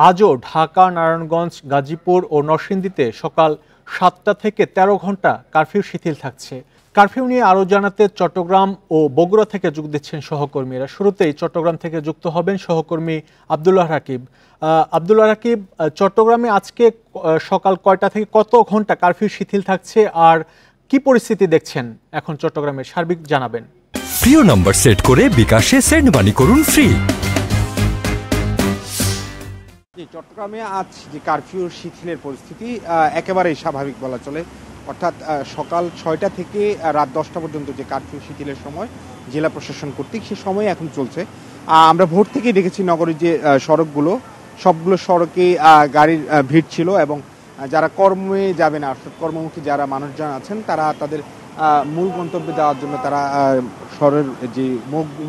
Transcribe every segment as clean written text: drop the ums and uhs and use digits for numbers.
আজও ঢাকা, নারায়ণগঞ্জ, গাজীপুর ও নরসিংদীতে সকাল ৭টা থেকে ১৩ ঘন্টা কারফিউ শিথিল থাকছে। কারফিউ নিয়ে আরও জানাতে চট্টগ্রাম ও বগুড়া থেকে যোগ দিচ্ছেন সহকর্মীরা। শুরুতেই চট্টগ্রাম থেকে যুক্ত হবেন সহকর্মী আব্দুল্লাহ রাকিব। আব্দুল্লাহ রাকিব, চট্টগ্রামে আজকে সকাল কয়টা থেকে কত ঘন্টা কারফিউ শিথিল থাকছে আর কি পরিস্থিতি দেখছেন এখন চট্টগ্রামের, সার্বিক জানাবেন। প্রিয় নাম্বার সেট করে বিকাশে সেন্ড মানি করুন ফ্রি। চট্টগ্রামে আজ যে কারফিউ শিথিলের পরিস্থিতি একেবারেই স্বাভাবিক বলা চলে, অর্থাৎ সকাল 6টা থেকে রাত 10টা পর্যন্ত যে কারফিউ শিথিলের সময় জেলা প্রশাসন কর্তৃক সে সময় এখন চলছে। আমরা ভোর থেকেই দেখেছি নগরীর যে সড়কগুলো সবগুলো সড়কে গাড়ির ভিড় ছিল এবং যারা কর্মে যাবে না, অর্থাৎ কর্মমুখী যারা মানুষজন আছেন তারা তাদের মূল গন্তব্যে যাওয়ার জন্য তারা শহরের যে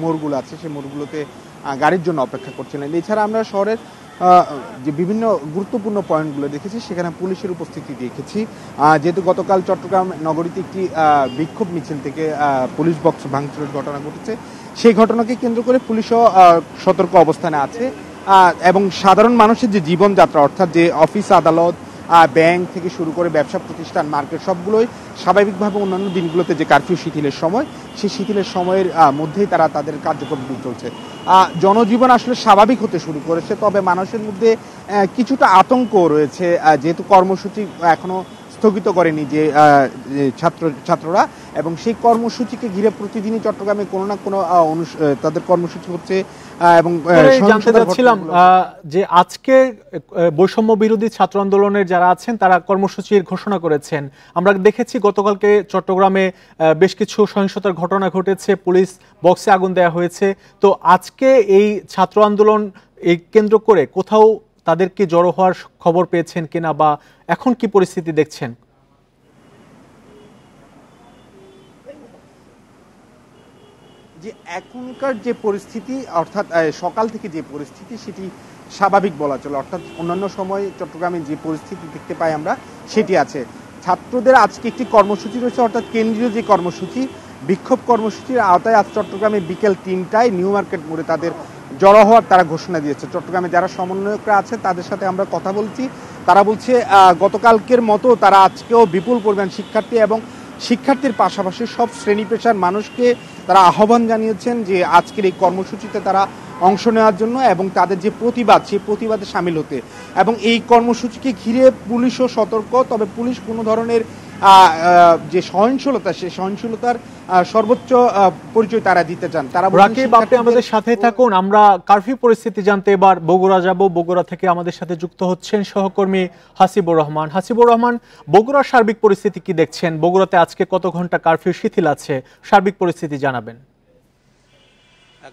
মোড়গুলো আছে সেই মোড়গুলোতে গাড়ির জন্য অপেক্ষা করছিলেন। এছাড়া আমরা শহরের যে বিভিন্ন গুরুত্বপূর্ণ পয়েন্টগুলো দেখেছি সেখানে পুলিশের উপস্থিতি দেখেছি। যেহেতু গতকাল চট্টগ্রাম নগরীতে একটি বিক্ষোভ মিছিল থেকে পুলিশ বক্স ভাঙচুরের ঘটনা ঘটেছে, সেই ঘটনাকে কেন্দ্র করে পুলিশও সতর্ক অবস্থানে আছে এবং সাধারণ মানুষের যে জীবনযাত্রা, অর্থাৎ যে অফিস আদালত, ব্যাংক থেকে শুরু করে ব্যবসা প্রতিষ্ঠান, মার্কেট সবগুলোই স্বাভাবিকভাবে অন্যান্য দিনগুলোতে যে কারফিউ শিথিলের সময় সেই শিথিলের সময়ের মধ্যেই তারা তাদের কার্যক্রম চলছে। জনজীবন আসলে স্বাভাবিক হতে শুরু করেছে, তবে মানুষের মধ্যে কিছুটা আতঙ্ক রয়েছে, যেহেতু কর্মসূচি এখনো স্থগিত করেনি যে ছাত্ররা, এবং সেই কর্মসূচিকে ঘিরে প্রতিদিনই চট্টগ্রামে কোনো না কোনো তাদের কর্মসূচি হচ্ছে। এবং জানতে চাচ্ছিলাম যে আজকে বৈষম্য বিরোধী ছাত্র আন্দোলনের যারা আছেন তারা কর্মসূচির ঘোষণা করেছেন। আমরা দেখেছি গতকালকে চট্টগ্রামে বেশ কিছু সহিংসতার ঘটনা ঘটেছে, পুলিশ বক্সে আগুন দেওয়া হয়েছে। তো আজকে এই ছাত্র আন্দোলন এই কেন্দ্র করে কোথাও তাদেরকে জড়ো হওয়ার খবর পেয়েছেন কিনা, বা এখন কি পরিস্থিতি দেখছেন? যে এখনকার যে পরিস্থিতি, অর্থাৎ সকাল থেকে যে পরিস্থিতি সেটি স্বাভাবিক বলা চলে, অর্থাৎ অন্যান্য সময় চট্টগ্রামে যে পরিস্থিতি দেখতে পাই আমরা সেটি আছে। ছাত্রদের আজকে একটি কর্মসূচি রয়েছে, অর্থাৎ কেন্দ্রীয় যে কর্মসূচি, বিক্ষোভ কর্মসূচির আওতায় আজ চট্টগ্রামে বিকেল 3টায় নিউ মার্কেট মোড়ে তাদের জড়ো হওয়ার তারা ঘোষণা দিয়েছে। চট্টগ্রামে যারা সমন্বয়করা আছে তাদের সাথে আমরা কথা বলছি, তারা বলছে গতকালকের মতো তারা আজকেও বিপুল পরিমাণ শিক্ষার্থী এবং শিক্ষার্থীর পাশাপাশি সব শ্রেণী পেশার মানুষকে তারা আহ্বান জানিয়েছেন যে আজকের এই কর্মসূচিতে তারা অংশ নেওয়ার জন্য এবং তাদের যে প্রতিবাদ সেই প্রতিবাদে সামিল হতে। এবং এই কর্মসূচিকে ঘিরে পুলিশও সতর্ক, তবে পুলিশ কোনো ধরনের যে সহিংসতা সেই সহিংসতার সর্বোচ্চ পরিচয় তারা দিতে চান। তারা আপনি আমাদের সাথে থাকুন। আমরা কারফিউ পরিস্থিতি জানতে এবার বগুড়া যাব। বগুড়া থেকে আমাদের সাথে যুক্ত হচ্ছেন সহকর্মী হাসিবুর রহমান। হাসিবুর রহমান, বগুড়ার সার্বিক পরিস্থিতি কি দেখছেন? বগুড়াতে আজকে কত ঘন্টা কারফিউ শিথিল আছে, সার্বিক পরিস্থিতি জানাবেন।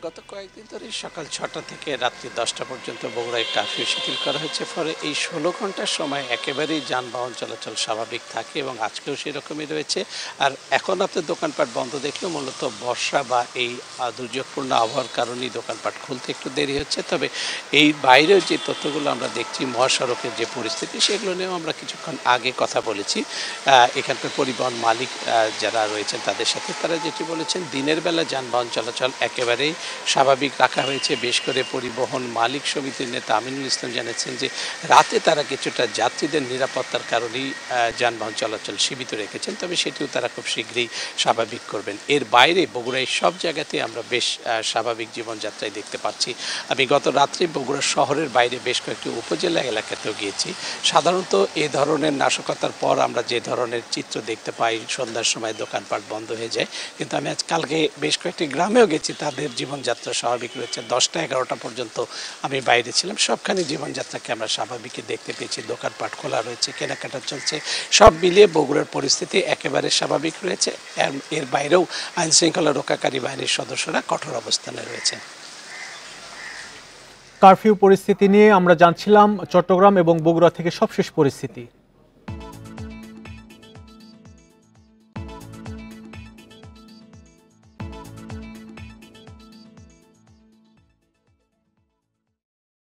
গত কয়েকদিন ধরে সকাল 6টা থেকে রাত্রি 10টা পর্যন্ত বগুড়ায় কারফিউ শিথিল করা হয়েছে। ফলে এই 16 ঘন্টার সময় একেবারেই যানবাহন চলাচল স্বাভাবিক থাকে এবং আজকেও সেরকমই রয়েছে। আর এখন আপনার দোকানপাট বন্ধ দেখলেও মূলত বর্ষা বা এই দুর্যোগপূর্ণ আবহাওয়ার কারণেই দোকানপাট খুলতে একটু দেরি হচ্ছে। তবে এই বাইরেও যে তথ্যগুলো আমরা দেখছি, মহাসড়কের যে পরিস্থিতি, সেগুলো নিয়েও আমরা কিছুক্ষণ আগে কথা বলেছি এখানকার পরিবহন মালিক যারা রয়েছেন তাদের সাথে। তারা যেটি বলেছেন, দিনের বেলা যানবাহন চলাচল একেবারেই স্বাভাবিক রাখা হয়েছে। বেশ করে পরিবহন মালিক সমিতির নেতা আমিনুল ইসলাম জানিয়েছেন যে রাতে তারা কিছুটা যাত্রীদের নিরাপত্তার কারণেই যানবাহন চলাচল সীমিত রেখেছেন, তবে সেটিও তারা খুব শীঘ্রই স্বাভাবিক করবেন। এর বাইরে বগুড়ায় সব জায়গাতে আমরা বেশ স্বাভাবিক জীবনযাত্রায় দেখতে পাচ্ছি। আমি গত রাত্রে বগুড়া শহরের বাইরে বেশ কয়েকটি উপজেলা এলাকাতেও গিয়েছি। সাধারণত এ ধরনের নাশকতার পর আমরা যে ধরনের চিত্র দেখতে পাই, সন্ধ্যার সময় দোকানপাট বন্ধ হয়ে যায়, কিন্তু আমি আজ কালকে বেশ কয়েকটি গ্রামেও গেছি, তাদের জীবনযাত্রা স্বাভাবিক রয়েছে। 10টা-11টা পর্যন্ত আমি বাইরে ছিলাম, সবখানে জীবনযাত্রাকে আমরা স্বাভাবিকই দেখতে পেয়েছি। দোকানপাট খোলা রয়েছে, কেনাকাটা চলছে, সব মিলিয়ে বগুড়ার পরিস্থিতি একেবারে স্বাভাবিক রয়েছে। এর বাইরেও আইন শৃঙ্খলা রক্ষাকারী বাহিনীর সদস্যরা কঠোর অবস্থানে রয়েছেন। কারফিউ পরিস্থিতি নিয়ে আমরা জানছিলাম চট্টগ্রাম এবং বগুড়া থেকে সবশেষ পরিস্থিতি।